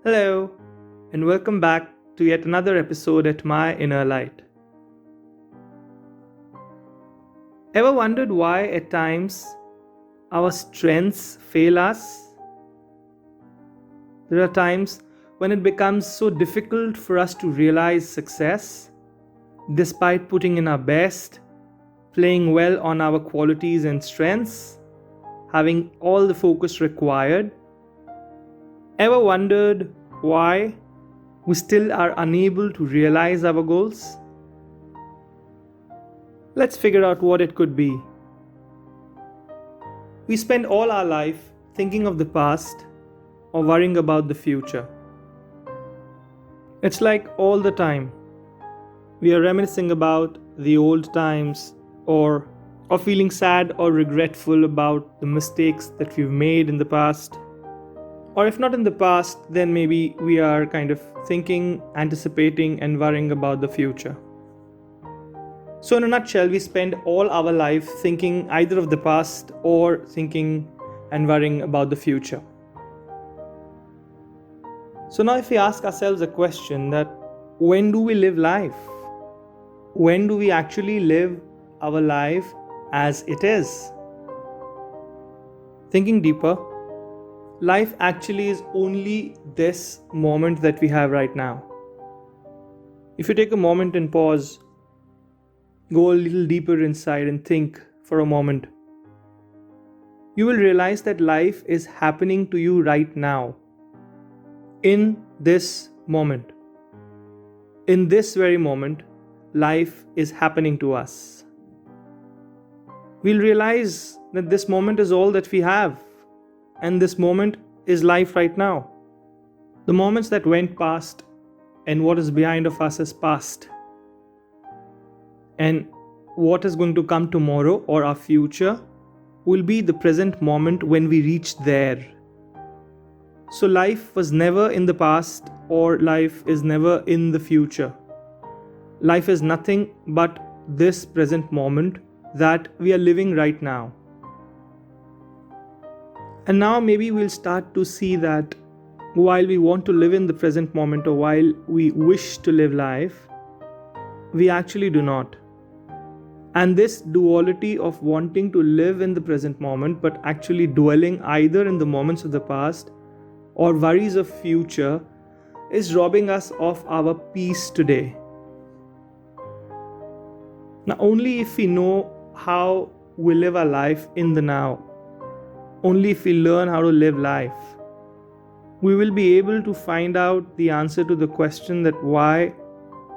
Hello, and welcome back to yet another episode at My Inner Light. Ever wondered why at times our strengths fail us? There are times when it becomes so difficult for us to realize success, despite putting in our best, playing well on our qualities and strengths, having all the focus required. Ever wondered why we still are unable to realize our goals? Let's figure out what it could be. We spend all our life thinking of the past or worrying about the future. It's like all the time we are reminiscing about the old times or feeling sad or regretful about the mistakes that we've made in the past. Or if not in the past, then maybe we are kind of thinking, anticipating, and worrying about the future. So, in a nutshell, we spend all our life thinking either of the past or thinking and worrying about the future. So, now if we ask ourselves a question that when do we live life? When do we actually live our life as it is? Thinking deeper, life actually is only this moment that we have right now. If you take a moment and pause, go a little deeper inside and think for a moment, you will realize that life is happening to you right now. In this moment. In this very moment, life is happening to us. We'll realize that this moment is all that we have. And this moment is life right now. The moments that went past and what is behind of us is past. And what is going to come tomorrow or our future will be the present moment when we reach there. So life was never in the past or life is never in the future. Life is nothing but this present moment that we are living right now. And now maybe we'll start to see that while we want to live in the present moment or while we wish to live life, we actually do not. And this duality of wanting to live in the present moment but actually dwelling either in the moments of the past or worries of future is robbing us of our peace today. Now only if we know how we live our life in the now, only if we learn how to live life, we will be able to find out the answer to the question that why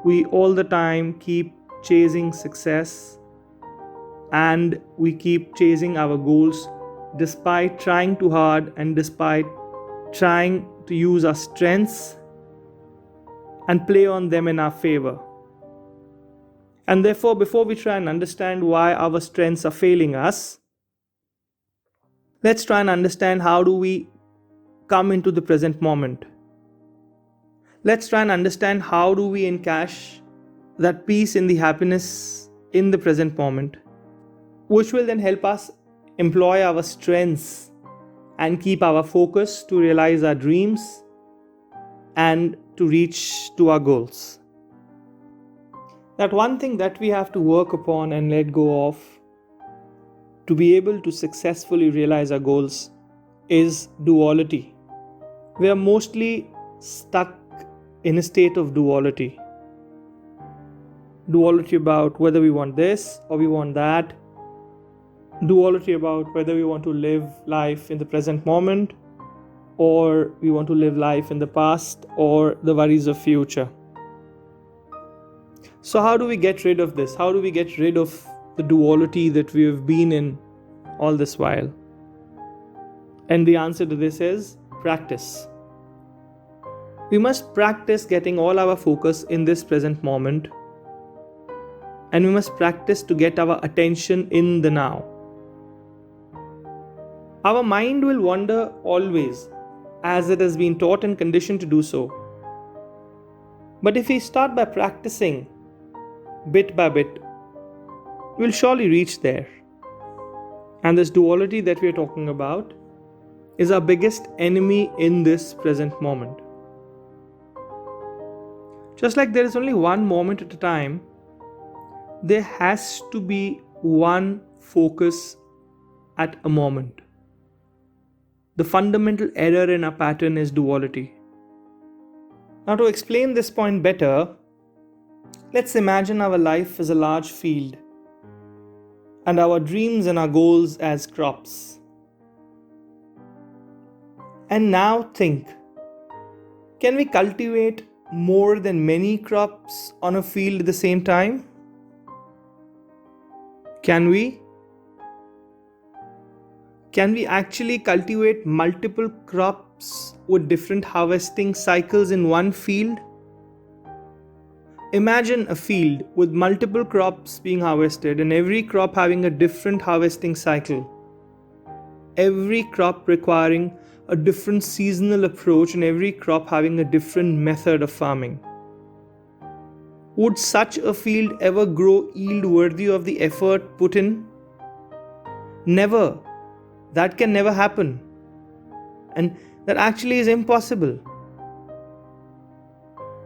we all the time keep chasing success and we keep chasing our goals despite trying too hard and despite trying to use our strengths and play on them in our favor. And therefore, before we try and understand why our strengths are failing us, let's try and understand how do we come into the present moment. Let's try and understand how do we encash that peace in the happiness in the present moment, which will then help us employ our strengths and keep our focus to realize our dreams and to reach to our goals. That one thing that we have to work upon and let go of to be able to successfully realize our goals is duality. We are mostly stuck in a state of duality. Duality about whether we want this or we want that. Duality about whether we want to live life in the present moment or we want to live life in the past or the worries of future. So how do we get rid of this? How do we get rid of the duality that we have been in all this while? And the answer to this is practice. We must practice getting all our focus in this present moment, and we must practice to get our attention in the now. Our mind will wander always, as it has been taught and conditioned to do so. But if we start by practicing bit by bit, we'll surely reach there. And this duality that we are talking about is our biggest enemy in this present moment. Just like there is only one moment at a time, there has to be one focus at a moment. The fundamental error in our pattern is duality. Now, to explain this point better, let's imagine our life as a large field and our dreams and our goals as crops. And now think, can we cultivate more than many crops on a field at the same time? Can we? Can we actually cultivate multiple crops with different harvesting cycles in one field? Imagine a field with multiple crops being harvested and every crop having a different harvesting cycle. Every crop requiring a different seasonal approach and every crop having a different method of farming. Would such a field ever grow yield worthy of the effort put in? Never. That can never happen. And that actually is impossible.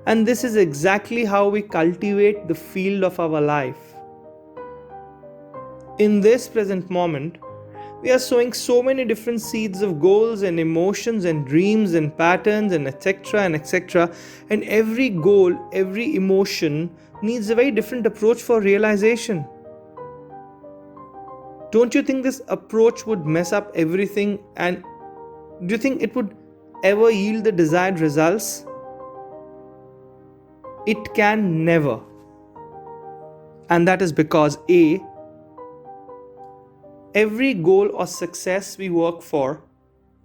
And this is exactly how we cultivate the field of our life. In this present moment, we are sowing so many different seeds of goals and emotions and dreams and patterns and etc. and etc. And every goal, every emotion needs a very different approach for realization. Don't you think this approach would mess up everything, and do you think it would ever yield the desired results? It can never. And that is because A, every goal or success we work for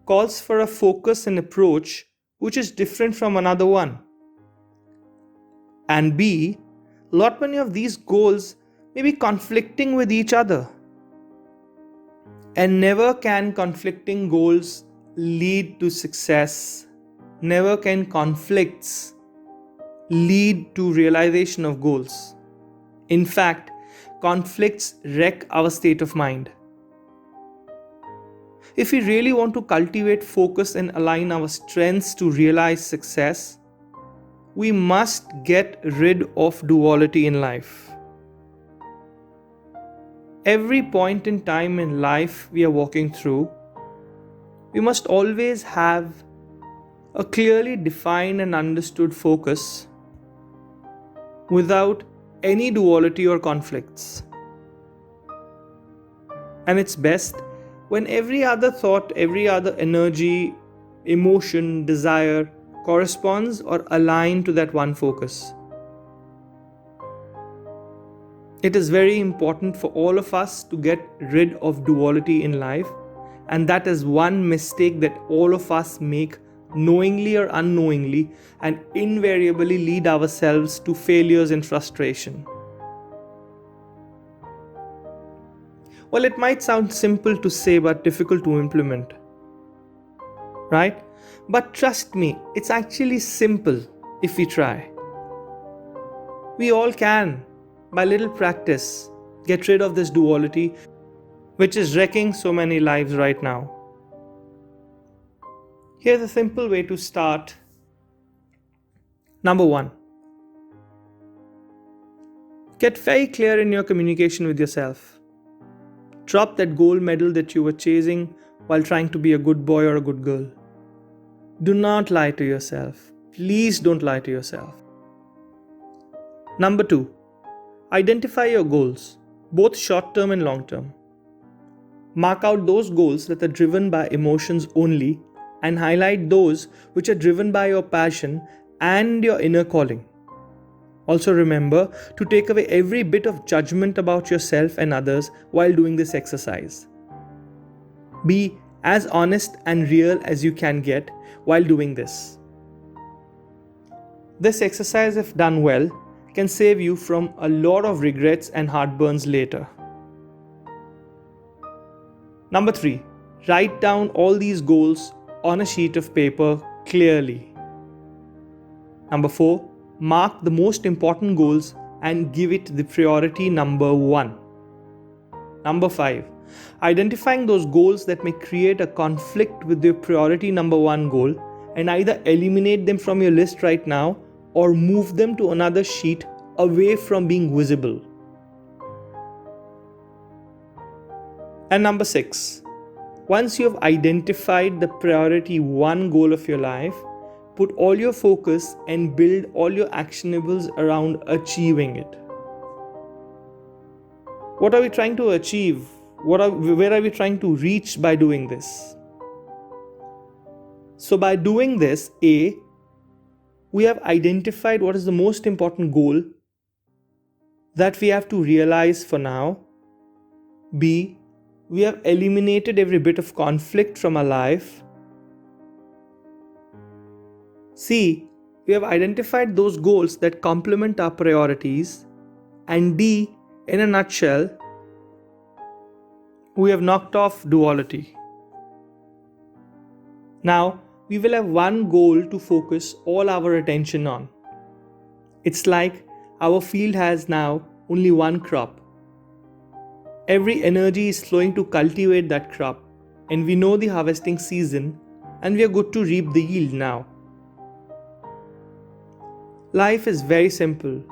calls for a focus and approach which is different from another one. And B, lot many of these goals may be conflicting with each other. And never can conflicting goals lead to success. Never can conflicts lead to realization of goals. In fact, conflicts wreck our state of mind. If we really want to cultivate focus and align our strengths to realize success, we must get rid of duality in life. Every point in time in life we are walking through, we must always have a clearly defined and understood focus without any duality or conflicts. And it's best when every other thought, every other energy, emotion, desire corresponds or aligns to that one focus. It is very important for all of us to get rid of duality in life, and that is one mistake that all of us make knowingly or unknowingly and invariably lead ourselves to failures and frustration. Well, it might sound simple to say but difficult to implement, right? But trust me, it's actually simple if we try. We all can, by little practice, get rid of this duality which is wrecking so many lives right now. Here's a simple way to start. Number 1. Get very clear in your communication with yourself. Drop that gold medal that you were chasing while trying to be a good boy or a good girl. Do not lie to yourself. Please don't lie to yourself. Number 2. Identify your goals, both short-term and long-term. Mark out those goals that are driven by emotions only and highlight those which are driven by your passion and your inner calling. Also remember to take away every bit of judgment about yourself and others while doing this exercise. Be as honest and real as you can get while doing this. This exercise, if done well, can save you from a lot of regrets and heartburns later. Number 3. Write down all these goals on a sheet of paper clearly. Number 4. Mark the most important goals and give it the priority number 1. Number 5. Identifying those goals that may create a conflict with your priority number 1 goal and either eliminate them from your list right now or move them to another sheet away from being visible. And number 6, once you have identified the priority 1 goal of your life, put all your focus and build all your actionables around achieving it. What are we trying to achieve? Where are we trying to reach by doing this? So by doing this, A, we have identified what is the most important goal that we have to realize for now. B, we have eliminated every bit of conflict from our life. C, we have identified those goals that complement our priorities. And D, in a nutshell, we have knocked off duality. Now, we will have one goal to focus all our attention on. It's like our field has now only one crop. Every energy is flowing to cultivate that crop, and we know the harvesting season, and we are good to reap the yield now. Life is very simple,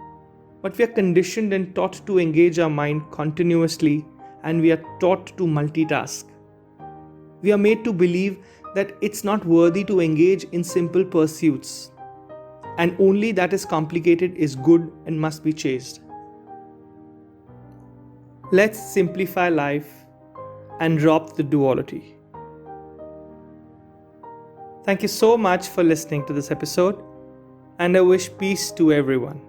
but we are conditioned and taught to engage our mind continuously, and we are taught to multitask. We are made to believe that it's not worthy to engage in simple pursuits, and only that is complicated is good and must be chased. Let's simplify life and drop the duality. Thank you so much for listening to this episode, and I wish peace to everyone.